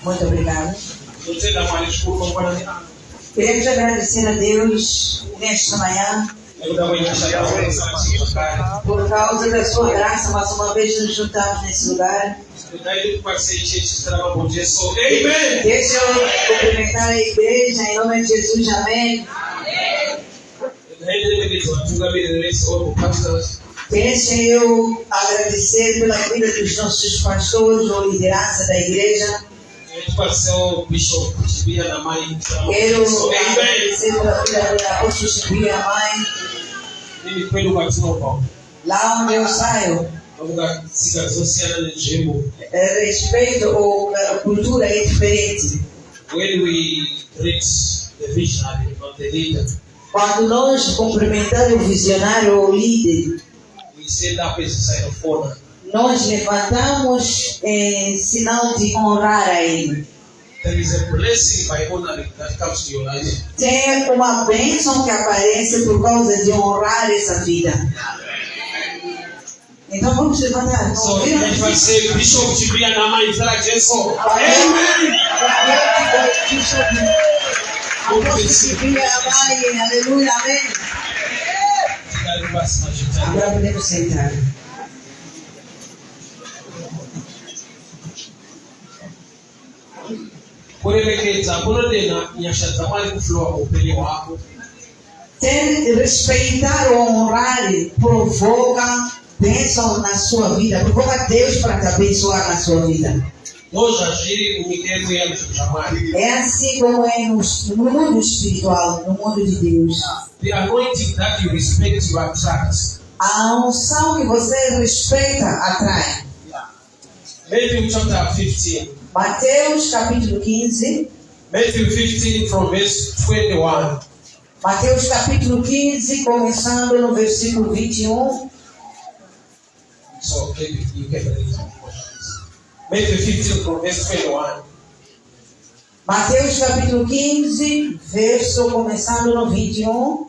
Muito obrigado. Queremos agradecer a Deus nesta manhã por causa da sua graça. Mais uma vez nos juntamos nesse lugar. Deixa eu cumprimentar a igreja em nome de Jesus. Amém. Deixa eu agradecer pela vida dos nossos pastores ou liderança da igreja. Quero agradecer pela vida da apóstolo Chibi, a mãe. Lá onde eu saio, respeito ou a cultura é diferente. Quando nós cumprimentamos o visionário ou o líder, nós levantamos em sinal de honrar a ele. Tem uma bênção que aparece por causa de honrar essa vida. Então vamos levantar. Vai ser Bishop Tibia na mãe de Jesus. Amém. Aleluia, amém. Agora podemos sentar. Respeitar ou honrar provoca bênção na sua vida, provoca Deus para te abençoar na sua vida. É assim como é no mundo espiritual, no mundo de Deus. A unção que você respeita atrai. Mateus capítulo 15. Mateus capítulo 15, começando no versículo 21. So you can read it. Matthew 15 from verse 21. Mateus capítulo 15, verso começando no 21.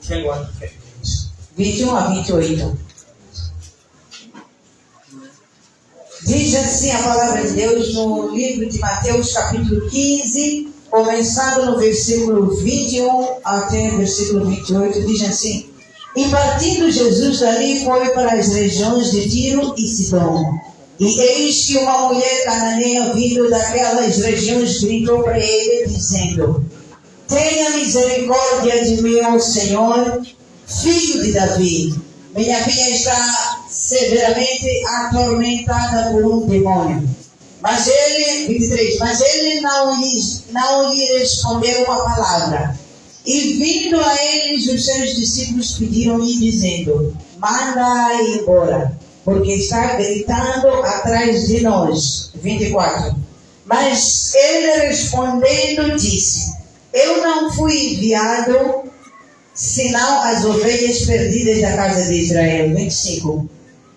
21 a 28. Diz assim a palavra de Deus no livro de Mateus capítulo 15, começando no versículo 21 até o versículo 28, diz assim: E partindo Jesus dali foi para as regiões de Tiro e Sidom. E eis que uma mulher cananeia vindo daquelas regiões gritou para ele, dizendo: Tenha misericórdia de mim, ó Senhor, filho de Davi. Minha filha está severamente atormentada por um demônio. Mas ele, 23, mas ele não lhe respondeu uma palavra. E vindo a eles, os seus discípulos pediram-lhe, dizendo: Manda-a embora, porque está gritando atrás de nós. 24. Mas ele respondendo disse: Eu não fui enviado senão as ovelhas perdidas da casa de Israel. 25.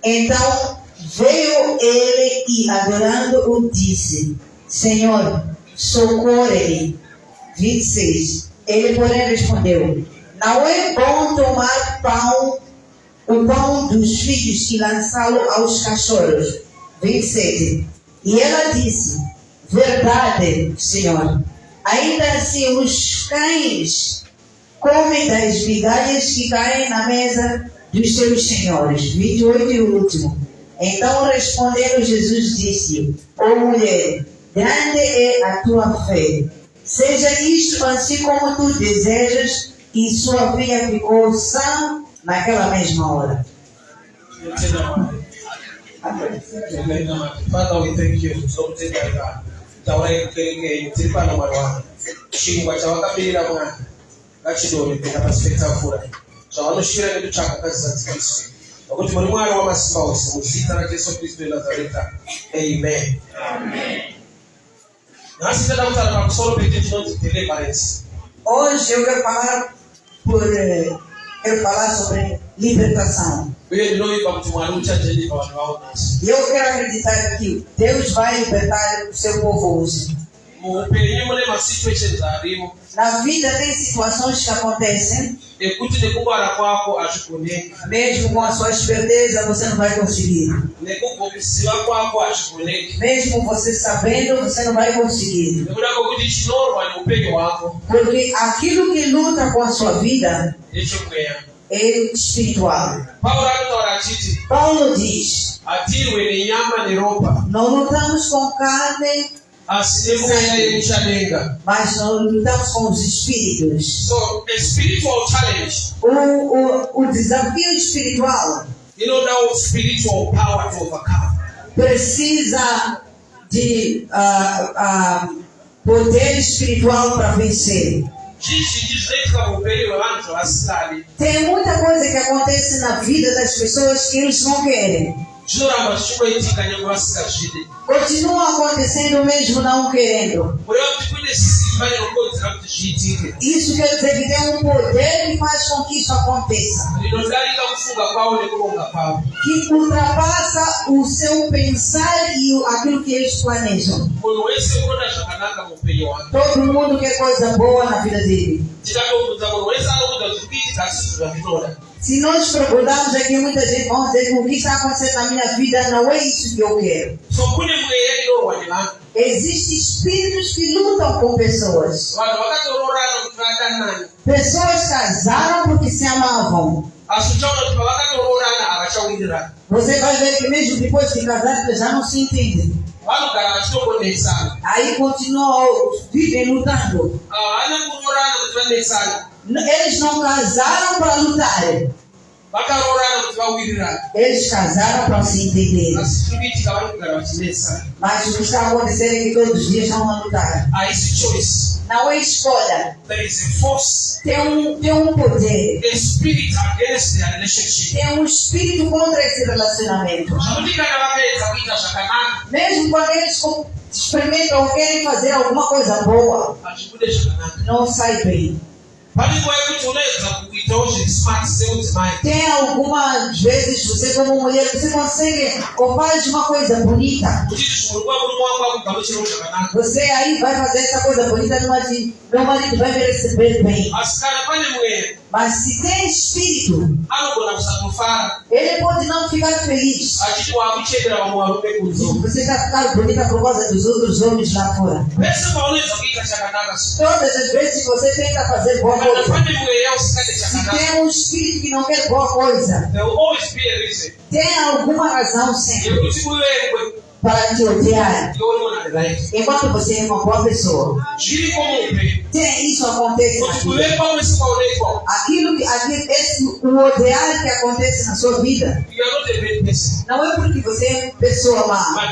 Então veio ele e adorando-o disse: Senhor, socorre-me. 26. Ele, porém, respondeu: Não é bom tomar o pão dos filhos e lançá-lo aos cachorros. 27. E ela disse: Verdade, Senhor. Ainda assim os cães comem das migalhas que caem na mesa dos seus senhores. 28 e o último. Então respondendo Jesus disse: Ó mulher, grande é a tua fé. Seja isto assim como tu desejas. E sua filha ficou sã naquela mesma hora. Father, we thank you. Hoje eu quero falar sobre libertação. E eu quero acreditar que Deus vai libertar o seu povo hoje. Na vida tem situações que acontecem. Mesmo com a sua esperteza, você não vai conseguir. Mesmo você sabendo, você não vai conseguir. Porque aquilo que luta com a sua vida é espiritual. Paulo diz: não lutamos com carne, mas não lutamos com os espíritos. So, a spiritual challenge. O desafio espiritual, Now spiritual power to overcome. Precisa de poder espiritual para vencer. Tem muita coisa que acontece na vida das pessoas que eles não querem. Continua acontecendo mesmo não querendo. Isso quer dizer que tem um poder que faz com que isso aconteça, que ultrapassa o seu pensar e aquilo que eles planejam. Todo mundo quer coisa boa na vida dele. Se nós procurarmos aqui, muita gente vai dizer que o que está acontecendo na minha vida não é isso que eu quero. Existem espíritos que lutam com pessoas. Pessoas casaram porque se amavam. Você vai ver que mesmo depois de casar, já não se entendem. Aí continuam, vivem lutando. Eles não casaram para lutar. Eles casaram para se entender. Mas o que está acontecendo é que todos os dias estão a lutar. Não é escolha. Tem um poder. Tem um espírito contra esse relacionamento. Mesmo quando eles experimentam ou querem fazer alguma coisa boa, não sai bem. Tem algumas vezes você como mulher, você consegue ou faz uma coisa bonita. Você aí vai fazer essa coisa bonita, meu marido vai receber bem. Mas se tem espírito, ele pode não ficar feliz. Você vai ficar bonita por causa dos outros homens lá fora. Todas as vezes que você tenta fazer boa coisa, se tem um espírito que não quer boa coisa, tem alguma razão sempre para te odiar, enquanto você é uma boa pessoa. Isso acontece na vida. O odiar que acontece na sua vida não é porque você é pessoa má,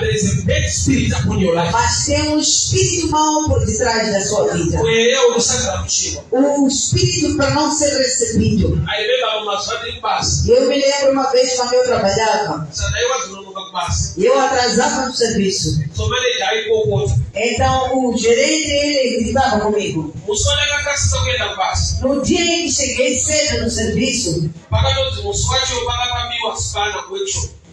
mas tem um espírito mau por detrás da sua vida. O espírito para não ser recebido. Eu me lembro uma vez quando eu trabalhava, eu atrasava no serviço. Então o gerente ele gritava comigo. No dia em que cheguei cedo no serviço,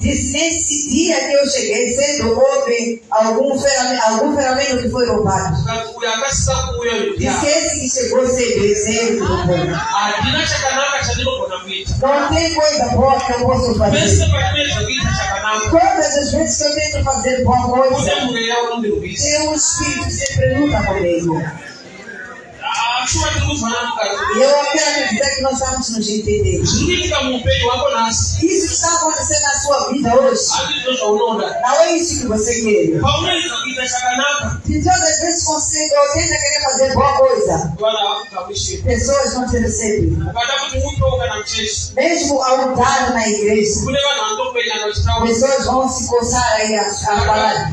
disse, nesse dia que eu cheguei cedo, houve algum ferramenta que foi roubado. Disse, esse que chegou cedo, não tem coisa boa que eu possa fazer. Todas as vezes que eu tento fazer boa coisa, tem um espírito que sempre luta comigo. E eu quero dizer que nós vamos nos entender. Isso está acontecendo na sua vida hoje. Não é isso que você quer. De todas as vezes você tenta querer fazer boa coisa, pessoas não te recebem. Mesmo ao dar na igreja, pessoas vão se coçar aí a falar.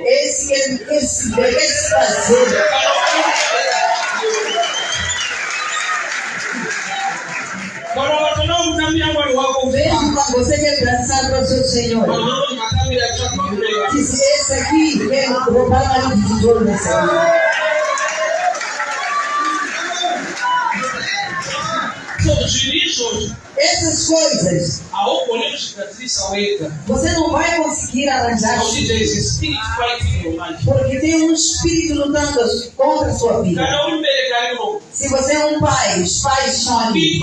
Esse prazer. Mesmo quando você quer dançar para o seu Senhor, se esse aqui quer roubar a luz de tesouro nessa vida. Essas coisas Você não vai conseguir arranjar porque tem espírito lutando contra a sua vida. Se você é um pai, os pais estão ali.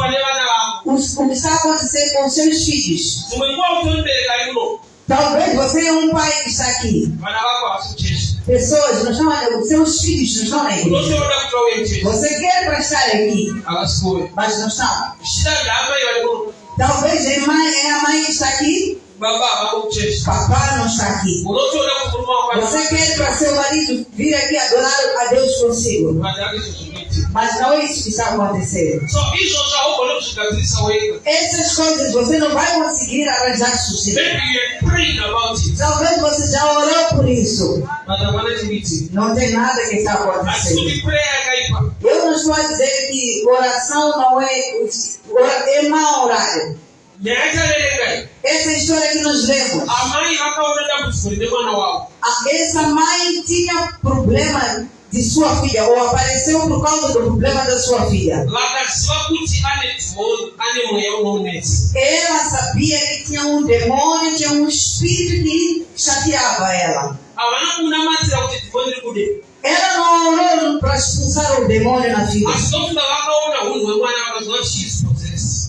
O que está acontecendo com seus filhos? Talvez você é um pai que está aqui. Pessoas não estão, seus filhos não estão na igreja. Você quer para estar aqui, mas não estão. Talvez é a mãe que está aqui. Papai não está aqui. Você quer para seu marido vir aqui adorar a Deus consigo. Mas não é isso que está acontecendo. Essas coisas você não vai conseguir arranjar sucesso. Talvez você já orou por isso. Não tem nada que está acontecendo. Eu não estou a dizer que oração não é mau horário. Essa história que nós lemos. Essa mãe tinha problema de sua filha, ou apareceu por causa do problema da sua filha. Ela sabia que tinha um demônio, tinha um espírito que chateava ela. Ela não orou para expulsar o demônio na filha.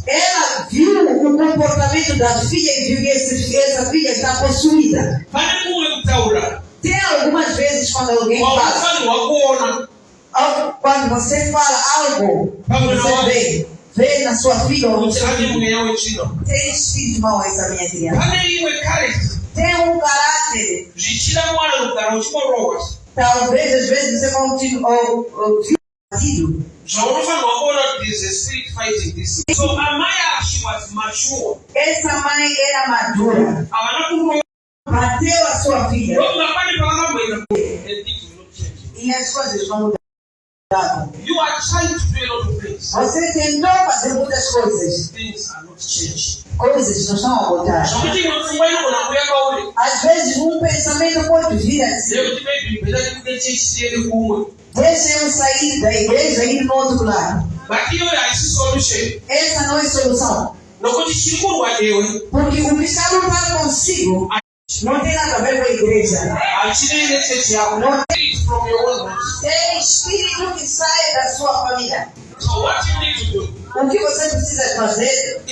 Ela viu o comportamento da filha e viu que essa filha está possuída. Tem algumas vezes quando alguém fala, quando você fala algo, você vê na sua filha ou no seu filho, tem espírito mau essa minha criança. Tem um caráter. Talvez às vezes você continua ouvindo. Essa mãe era madura. Bateu a sua filha. E as coisas vão mudar. Você tentou fazer muitas coisas. Coisas não estão a mudar. Às vezes um pensamento pode vir assim. Deixa eu sair da igreja e ir no outro lado. Essa não é solução. Porque o que está lutando consigo não tem nada a ver com a igreja. Não tem espírito que sai da sua família. O que você precisa fazer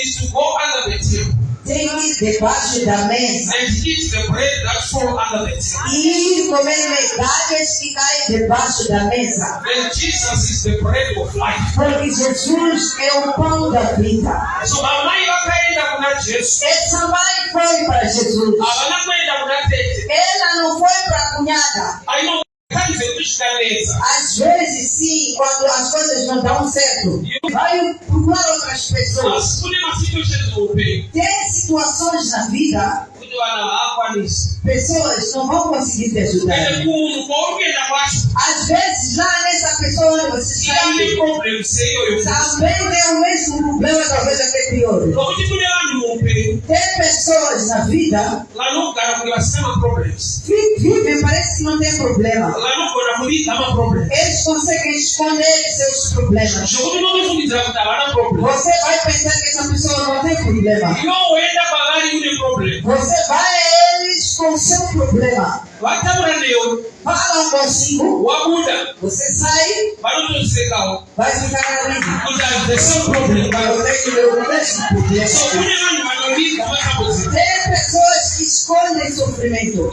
tem que ir debaixo da mesa e comer medalhas que caem debaixo da mesa. Porque Jesus é o pão da vida. Essa mãe foi para Jesus. Ela não foi para a cunhada. Às vezes sim, quando as coisas não dão certo, vai procurar outras pessoas. Tem situações na vida, pessoas não vão conseguir te ajudar. Às vezes lá nessa pessoa onde você está também tem o mesmo problema, talvez até pior. Tem pessoas na vida que vivem, parece que não tem problema. Eles conseguem esconder seus problemas. Você vai pensar que essa pessoa não tem problema. Você vai a eles com seu problema. Falam consigo. Você sai. Vai ficar na vida. Tem pessoas que escondem sofrimento.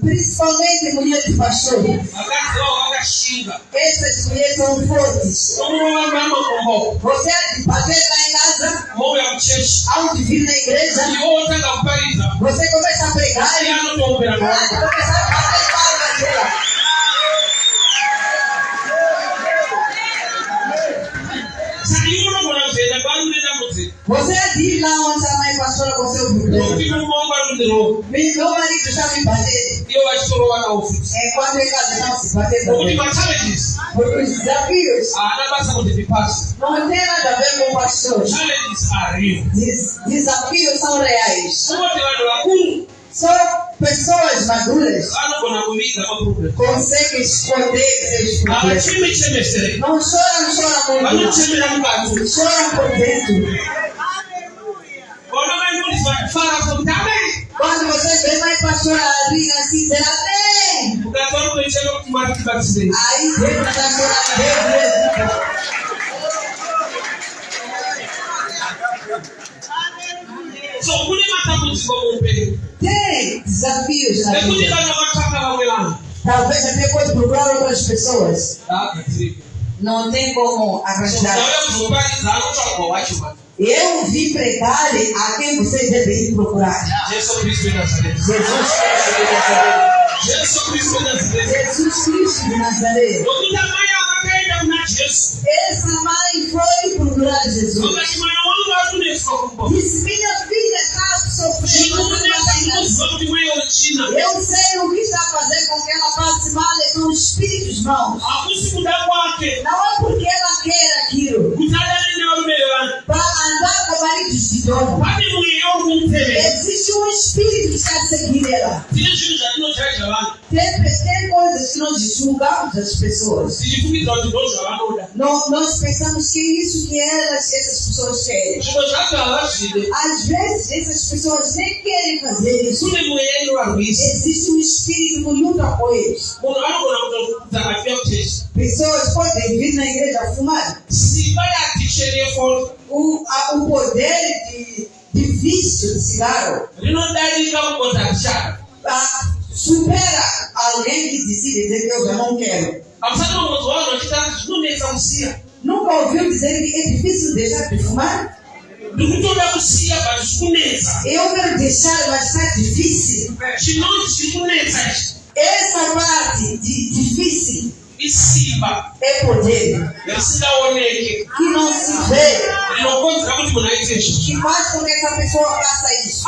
Principalmente mulheres de pastor. Essas mulheres são fortes. Você há de bater lá em casa, há de vir na igreja, você começa a pregar e começa a bater palmas dela. Você há de ir lá onde a mãe pastora com seu problema. Meu marido está me batendo. Quando em casa não se bater também. Porque os desafios não tem nada a ver com pastores. Desafios são reais. Só pessoas maduras conseguem esconder seus problemas. Não choram muito. Choram por dentro. Quando você vê mais pastor Adriana assim, dizer amém. Aí Deus está chorando, Deus mesmo. Tem desafios na vida. Talvez até pode procurar outras pessoas. Não tem como arranjar. Eu vim pregar a quem vocês devem ir procurar. Jesus Cristo de Nazaré. Jesus Cristo de Nazaré. Essa mãe foi procurar Jesus. Disse: minha filha está sofrendo. Eu sei o que está fazendo com que ela passe mal, são espíritos maus. Não é porque ela quer aquilo. Para andar com maridos de dono. Existe um espírito que está a seguir ela. Tem coisas que nós julgamos as pessoas. Nós pensamos que é isso que essas pessoas querem. Às vezes essas pessoas nem querem fazer isso. Existe um espírito que luta com eles. Pessoas podem vir na igreja fumar. O poder de vício de cigarro supera alguém que decide dizer que eu já não quero. Nunca ouviu dizer que é difícil deixar de fumar? Eu quero deixar, mas está difícil. Essa parte de difícil é poder que não se vê, que faz com que essa pessoa faça isso.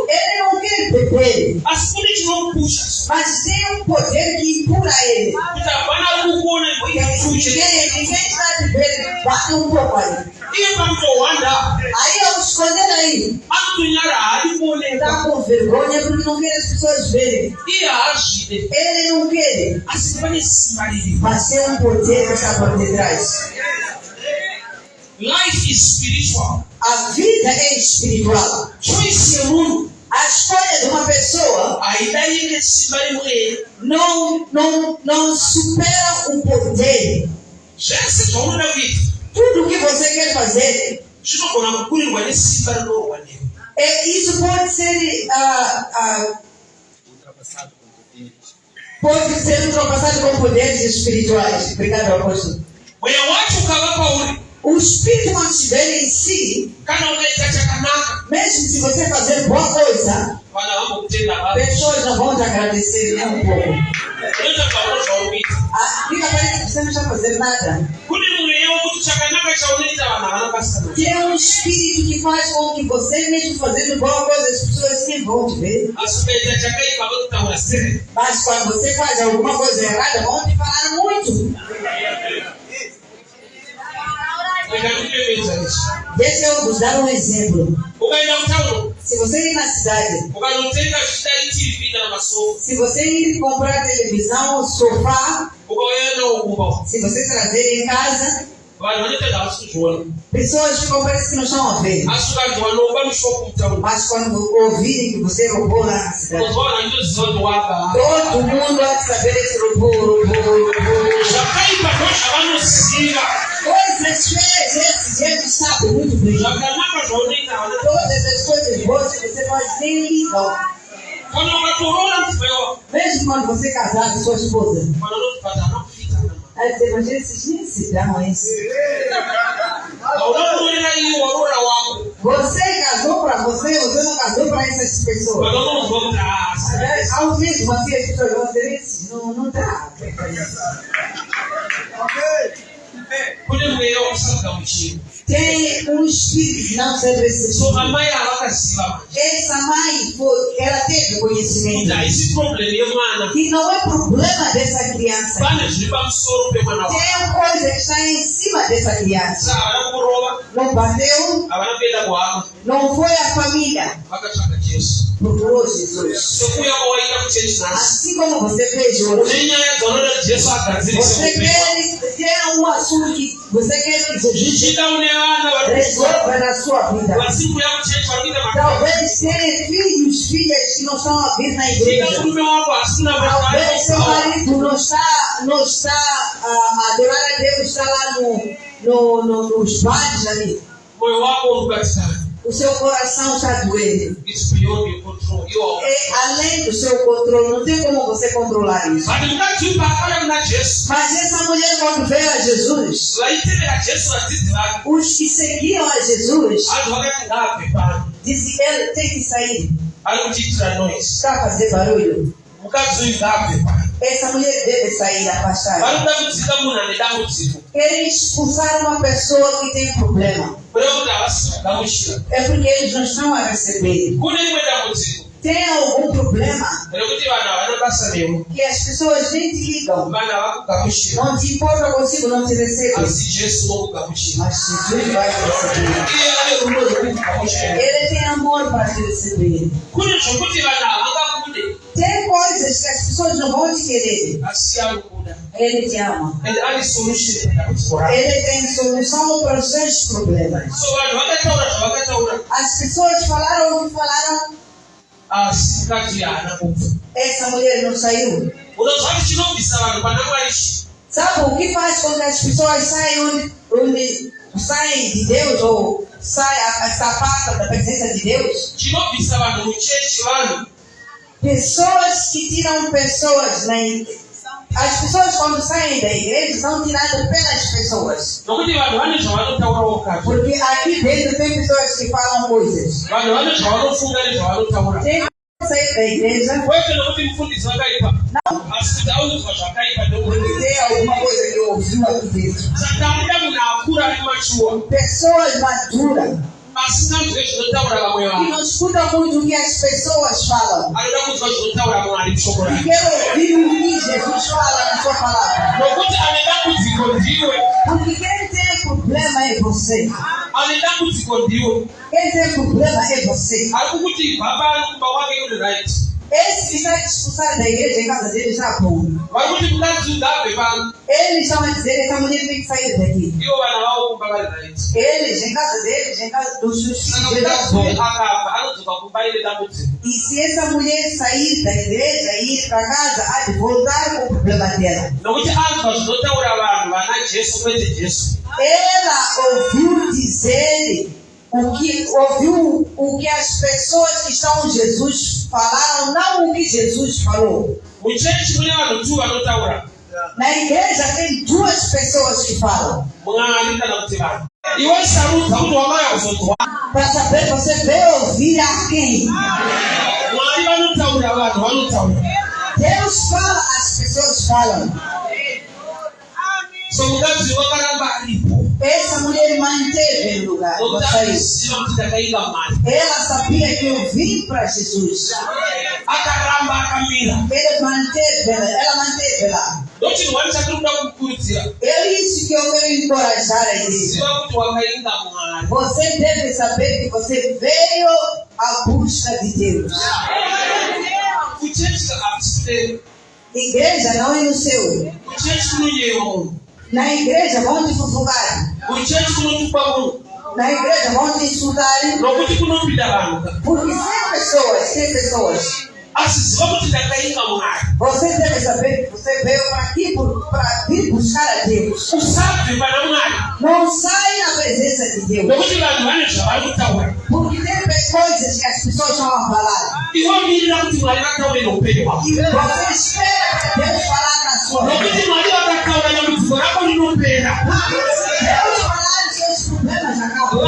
Ele não quer beber, mas tem um poder que empurra ele. Ninguém está bebendo, bate um pouco aí. Aí eu esconder aí. Está com vergonha porque não quer as pessoas verem. Ele não quer, mas tem um poder que está por detrás. Life is spiritual. A vida é espiritual. A escolha de uma pessoa não supera o poder. Tudo o que você quer fazer, isso pode ser ultrapassado com poderes espirituais. Obrigado, apóstolo. O espírito mantiver em si, mesmo se você fazer boa coisa, pessoas não vão te agradecer nem um pouco. Fica parecendo que você não está fazendo nada. Tem um espírito que faz com que você, mesmo fazendo boa coisa, as pessoas nem vão te ver. Mas quando você faz alguma coisa errada, vão te falar muito. Deixa eu vos dar um exemplo. Se você ir na cidade, se você ir comprar televisão, sofá, se você trazer em casa, pessoas ficam parece que não estão a ver. Mas quando ouvirem que você roubou lá na cidade, todo mundo vai saber esse roubou. Coisas feias, esse gente sabe muito bem. Todas as coisas boas que você faz nem ligam. Mesmo quando você casar com sua esposa, aí você imagina esses nem se dão isso. Você casou para você não casou para essas pessoas. Ao mesmo assim as pessoas vão dizer isso, não dá. Tem um espírito que não serve esse espírito. Essa mãe ela teve conhecimento que não é problema dessa criança. Tem coisa que está em cima dessa criança. Não bateu, não foi a família. Procurou Jesus. Assim como você fez hoje, você quer tem um assunto que você quer que Jesus resolva na sua vida. Talvez tenha filhos, filhas que não estão a vir na igreja. Talvez seu marido não está a adorar a Deus, está lá nos bares ali. O seu coração está doendo. É além do seu controle, não tem como você controlar isso. Mas essa mulher, quando veio a Jesus, os que seguiam a Jesus, disse: ele tem que sair. Está a fazer barulho. Essa mulher deve sair, afastar. Querem expulsar uma pessoa que tem problema. É porque eles não estão a receber. Tem algum problema que as pessoas nem te ligam. Não te importa consigo, não te recebe. Mas Jesus vai te receber. Ele tem amor para te receber. Tem coisas que as pessoas não vão te querer. Ele te ama. Ele tem solução para os seus problemas. As pessoas falaram o que falaram. Essa mulher não saiu. Sabe o que faz quando as pessoas saem onde saem de Deus ou saem a sapata da presença de Deus? Pessoas que tiram pessoas na igreja. As pessoas quando saem da igreja são tiradas pelas pessoas. Porque aqui dentro tem pessoas que falam coisas. Tem que sair da igreja. Não. Porque tem alguma coisa que eu ouvi aqui dentro. Pessoas maduras. E não escuta muito o que as pessoas falam. E quero ouvir o que Jesus fala na sua palavra. Porque quem tem problema é você. Quem tem problema é você. Esse que está expulsado da igreja em casa dele está bom. Eles estão a dizer que essa mulher tem que sair daqui. Eles, em casa deles, em casa dos seus filhos, está bom. E se essa mulher sair da igreja e ir para casa, há de voltar com o problema dela. Ela ouviu dizer ouviu o que as pessoas que estão em Jesus falaram, não o que Jesus falou. Na igreja tem duas pessoas que falam. Para saber, você veio ouvir a quem? Deus fala, as pessoas falam. Essa mulher manteve o lugar. Ela sabia que eu vim para Jesus. Ela manteve lá. Ele disse que eu quero encorajar a igreja. Você deve saber que você veio à busca de Deus. Igreja não é no seu. Na igreja vão te fofocar. Na igreja vão te insultar. Porque tem pessoas. Você deve saber que você veio para aqui para vir buscar a Deus. Não sai na presença de Deus. Porque tem coisas que as pessoas estão a falar. E você espera que Deus falar na sua vida. Deus falar os seus problemas acabam.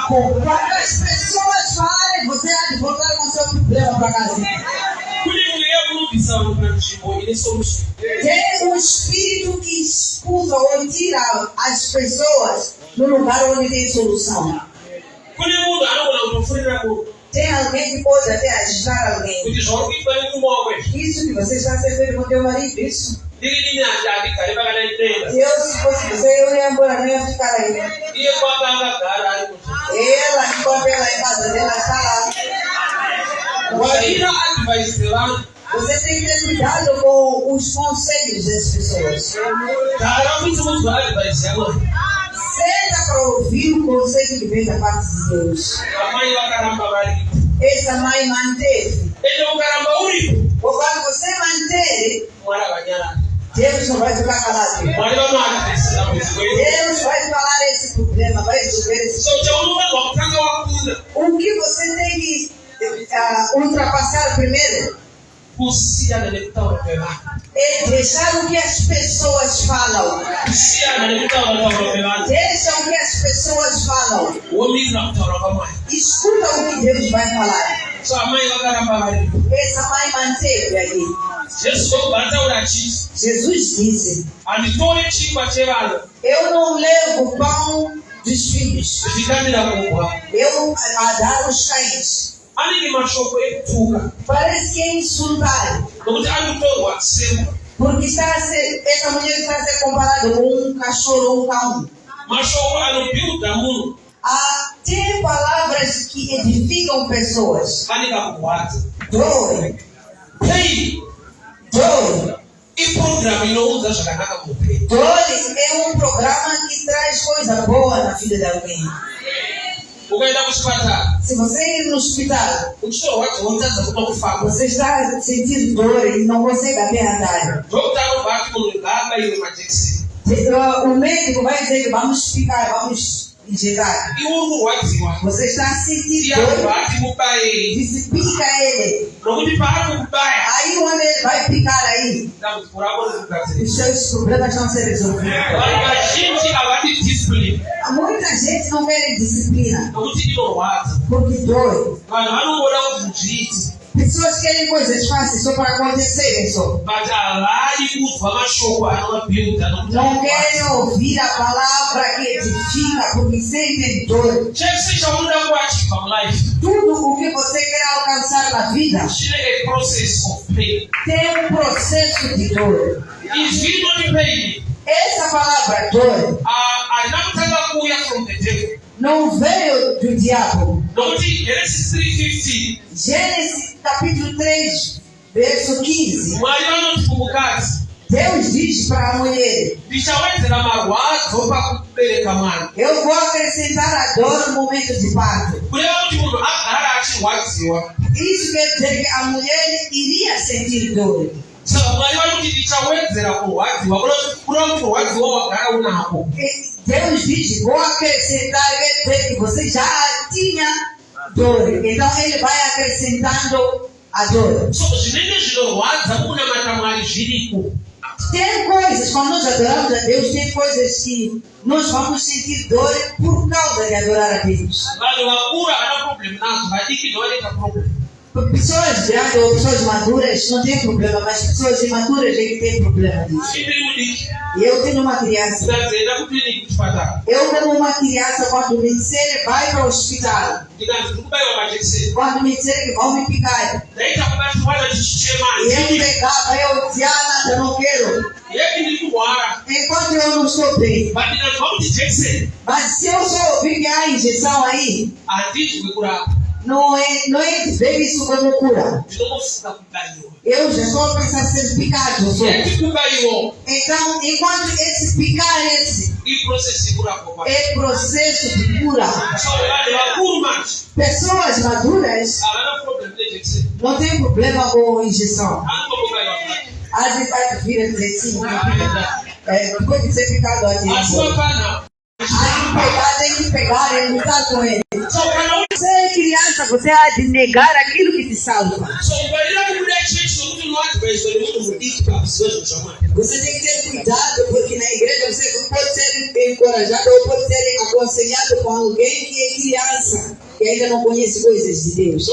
Quando as pessoas falarem, você há de voltar com o seu problema para casa. Tem um espírito que expulsa ou tira as pessoas no lugar onde tem solução. Tem alguém que pode até ajudar alguém. Isso que você está servindo com teu marido, isso. Eu, se fosse você, eu ia embora, não ia ficar aí. Ela, enquanto ela em casa dela, está lá. Você tem que ter cuidado com os conselhos das pessoas. Senta para ouvir o conselho que vem da parte de Deus. Essa mãe manteve. Quando você manter, Deus não vai ficar calado. Deus vai falar esse problema, vai resolver esse problema. O que você tem que ultrapassar primeiro é deixar o que as pessoas falam. Deixa o que as pessoas falam. Escuta o que Deus vai falar. Essa mãe manteve aí. Jesus disse: eu não levo pão dos filhos, eu a dar aos cães. Parece que é insultar, porque essa mulher está a ser comparada com um cachorro ou um cão. Tem palavras que edificam pessoas. Dói. Dói é um programa que traz coisa boa na vida de alguém. Se você ir no hospital, você está sentindo dor e não consegue até andar, o médico vai dizer que vamos picar, vamos injetar. Você está sentindo dor, disse pica ele. Aí onde ele vai picar aí, os seus problemas vão ser resolvidos. Muita gente não quer disciplina porque dói. Pessoas querem coisas fáceis só para acontecerem só. Não querem ouvir a palavra que edifica porque sentem dor. Tudo o que você quer alcançar na vida tem um processo de dor. Essa palavra dor não veio do diabo. Gênesis capítulo 3, verso 15. Deus diz para a mulher: eu vou acrescentar a dor no momento de parto. Isso quer dizer que a mulher iria sentir dor. Deus diz: vou acrescentar, quer dizer que você já tinha dor. Então ele vai acrescentando a dor. Tem coisas, quando nós adoramos a Deus, tem coisas que nós vamos sentir dor por causa de adorar a Deus. Pessoas grandes ou pessoas maduras não tem problema, mas pessoas imaturas é que tem problema disso. E eu tenho uma criança. Eu como uma criança, quando me disserem vai para o hospital, quando me disserem que vão me picar, e eu pegava, eu dizia, eu não quero. Enquanto eu não estou bem. Mas se eu só ouvir que há injeção aí, não é ver isso como cura. Eu já estou pensando em ser picado. Então, enquanto esse picar é processo de cura. Pessoas maduras não tem problema com injeção. Às vezes vai vir a dizer sim, depois de ser picado aqui. Tem que pegar e lutar com ele. Você é criança, você há de negar aquilo que te salva. Você tem que ter cuidado, porque na igreja você pode ser encorajado ou pode ser aconselhado com alguém que é criança, que ainda não conhece coisas de Deus.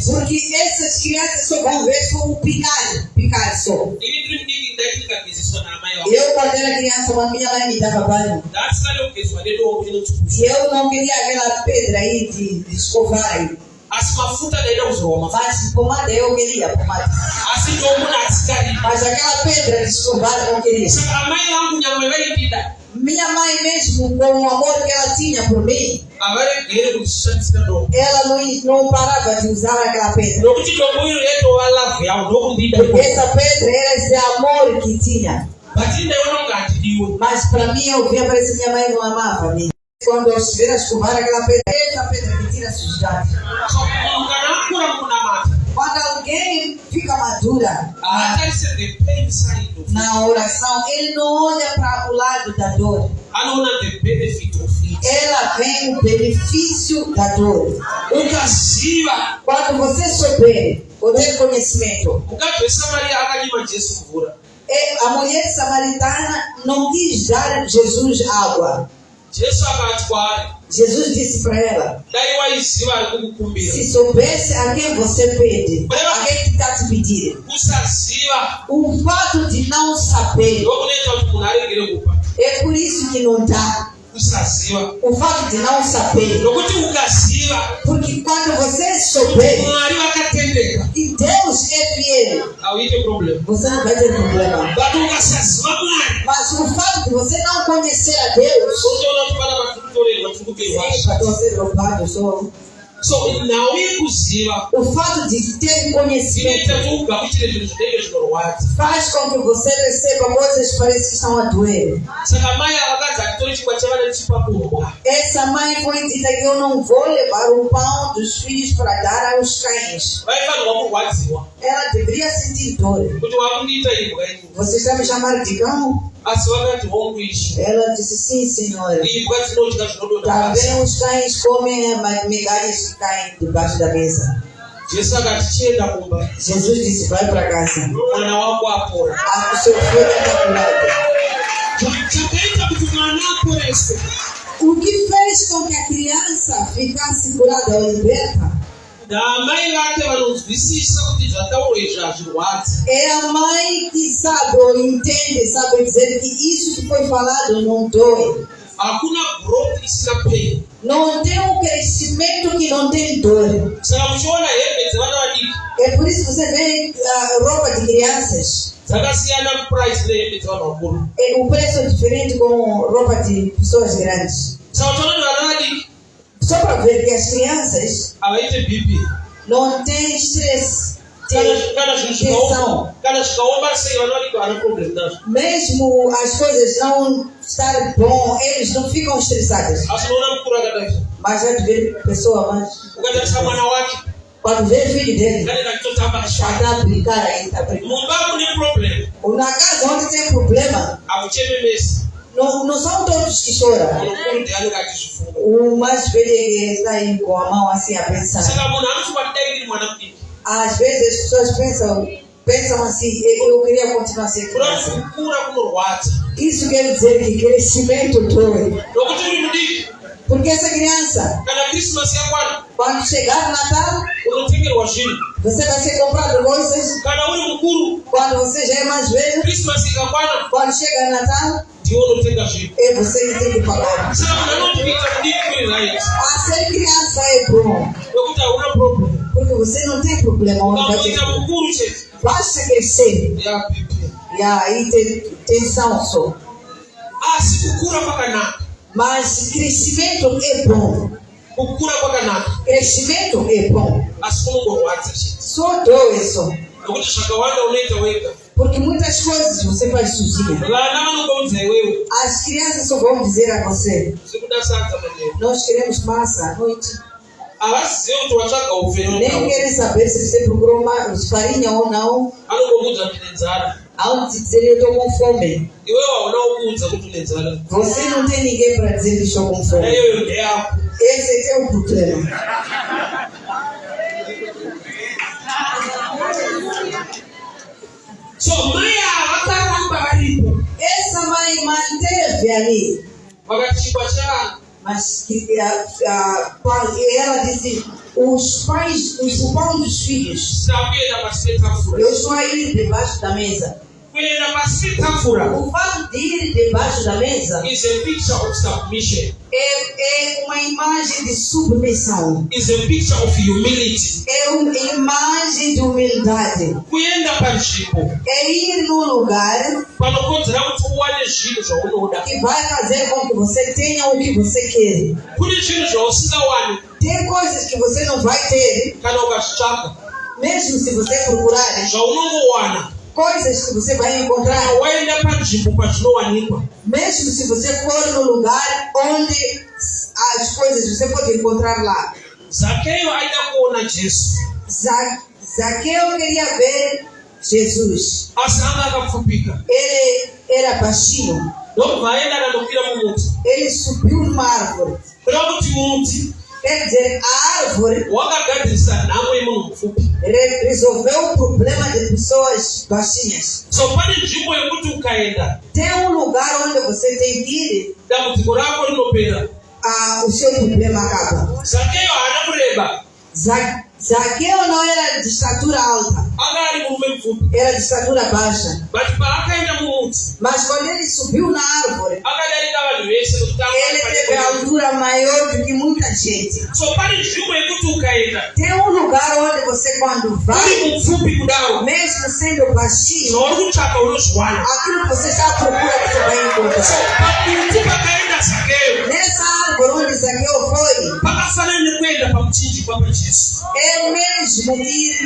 Porque essas crianças só vão ver como picar só. Eu, quando era criança, uma minha mãe me dava banho. E eu não queria aquela pedra aí de escovar aí. Mas pomada eu queria, pomada. Mas aquela pedra de escovar eu não queria. Minha mãe mesmo, com o amor que ela tinha por mim, ela não parava de usar aquela pedra. Porque essa pedra era esse amor que tinha. Mas para mim, eu via, parece que minha mãe não amava -me. Quando eu estiver a escovar aquela pedra, essa pedra que tira a sujidade. Quando alguém fica madura na oração, ele não olha para o lado da dor. Ela vem o benefício da dor. Quando você souber, ou ter conhecimento, a mulher samaritana não quis dar Jesus água. Jesus disse para ela: se soubesse a quem você pede, a quem que está te pedindo. O fato de não saber é por isso que não dá. O fato de não saber, porque quando você souber que Deus é fiel, você não vai ter problema. Mas o fato de você não conhecer a Deus, para ser roubado só. O fato de ter conhecimento faz com que você receba coisas que parecem que estão a doer. Essa mãe foi dita que eu não vou levar o pão dos filhos para dar aos cães. Ela deveria sentir dor. Você está me chamando de cão? Ela disse: sim, senhora. Também os cães comem migalhas que caem debaixo da mesa. Jesus disse: vai para casa. O seu filho está curado. O que fez com que a criança ficasse curada ou liberta? É a mãe que sabe ou entende, sabe dizer que isso que foi falado não dói. Não tem um crescimento que não tem dor. É por isso que você vê a roupa de crianças. O preço é diferente com roupa de pessoas grandes. Só para ver que as crianças não têm estresse, tensão. Mesmo as coisas não estarem bom, eles não ficam estressados. Mas já ver pessoa mais. Quando vê o filho dele, está a brincar aí, está brincando. Na casa onde tem problema, não são todos que choram. O mais velho está aí com a mão assim a pensar. Às vezes as pessoas pensam assim: eu queria continuar a ser criança. Isso quer dizer que crescimento dói. Porque essa criança, quando chegar no Natal, você vai ser comprado coisas. Quando você já é mais velho, quando chega no Natal, é você que tem que pagar. A ser criança é bom, porque você não tem problema. Basta crescer. E aí tem tensão só. Mas crescimento é bom. Crescimento é bom. Só dói só. Porque muitas coisas você faz sozinho. As crianças só vão dizer a você: nós queremos massa à noite. Nem querem saber se você procurou farinha ou não. Ao te dizer: eu estou com fome. Você não tem ninguém para dizer que estou com fome. Esse é o problema. Essa mãe manteve ali. Mas ela disse: os pais, o pão dos filhos, eu estou a ir debaixo da mesa. O fato de ir debaixo da mesa é uma imagem de submissão. Is a picture of humility. É uma imagem de humildade. Kuyenda paripo. É ir num lugar Panokonzera kuti uwane zvinhu zvaunoda. que vai fazer com que você tenha o que você quer. Kune zvinhu zvausingawani Tem coisas que você não vai ter, kana ukazvitsvaka. mesmo se você procurar. Zvaunongowana. Coisas que você vai encontrar, Waenda panzvimbo pazvinowanikwa. mesmo se você for no lugar onde as coisas você pode encontrar lá. Zakeyo aida kuona Jesu. Zaqueu queria ver Jesus. Asi anga akapfupika. Ele era baixinho. Ndobva aenda akandokwira mumuti. Ele subiu numa árvore. Kuda kuti muti Quer dizer, a árvore wakagadzirisa nhamo yemunhu mupfupi. resolveu o problema de pessoas baixinhas. So pane nzvimbo yekuti ukaenda Tem um lugar onde você tem que ir, dambudziko rako rinopera. o seu problema acaba. Zakeyo haana kureba. Zaqueu não era de estatura alta, Anga ari murume mupfupi. era de estatura baixa. But paakaenda mumuti Mas quando ele subiu na árvore, akadarika vanhu vese ele teve a altura maior do que muita gente. So pane nzvimbo yekuti ukaenda Tem um lugar onde você, quando uri vai, mupfupi kudaro mesmo sendo baixinho, zvauri kutsvaka unozviwana. aquilo que você está à procura você vai encontrar. Pamuti pakaenda Zakeyo Nessa árvore onde Zaqueu foi, pakafanana nekuenda pamuchinjikwa paJesu. é mesmo ir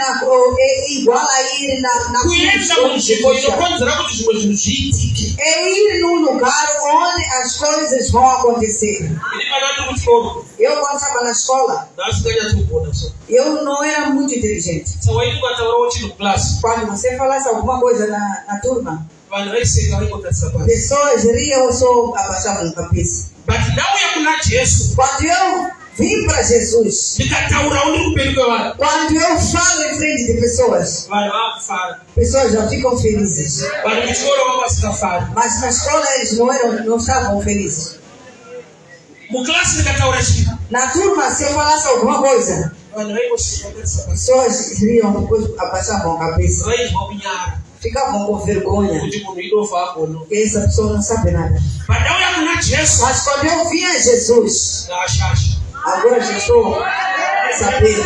é igual a ir na Kuenda munzvimbo inokonzera kuti zvimwe zvinhu zviitike. é ir num lugar onde as coisas vão acontecer. Ini panandi kuchikoro Eu, quando estava na escola, ndasikanyatogona so eu não era muito inteligente. sawaiti ukataurawo chinhu muklasi Quando você falasse alguma coisa na turma, vanhu vaiseka vaingotarisa pasi. pessoas riam ou só abaixavam a cabeça. But ndauya kuna Jesu Quando eu vim para Jesus, ndikataurawo ndiri kumberi kwevanhu, quando eu falo em frente de pessoas, vanhu vakufara. pessoas já ficam felizes. Vanhu kuchikoro vanga vasikafari. Mas na escola eles não estavam felizes. Muklasi ndikataura chinhu Na turma, se eu falasse alguma coisa, vanhu vaingosvika vatarisa pasi. pessoas riam, depois abaixavam a cabeça. Vainzwa kunyara Ficavam com vergonha, kuti munhu idofa agono. porque essa pessoa não sabe nada. But ndauya kuna Jesu Mas quando eu vi a Jesus, ndashasha. agora já estou sabendo.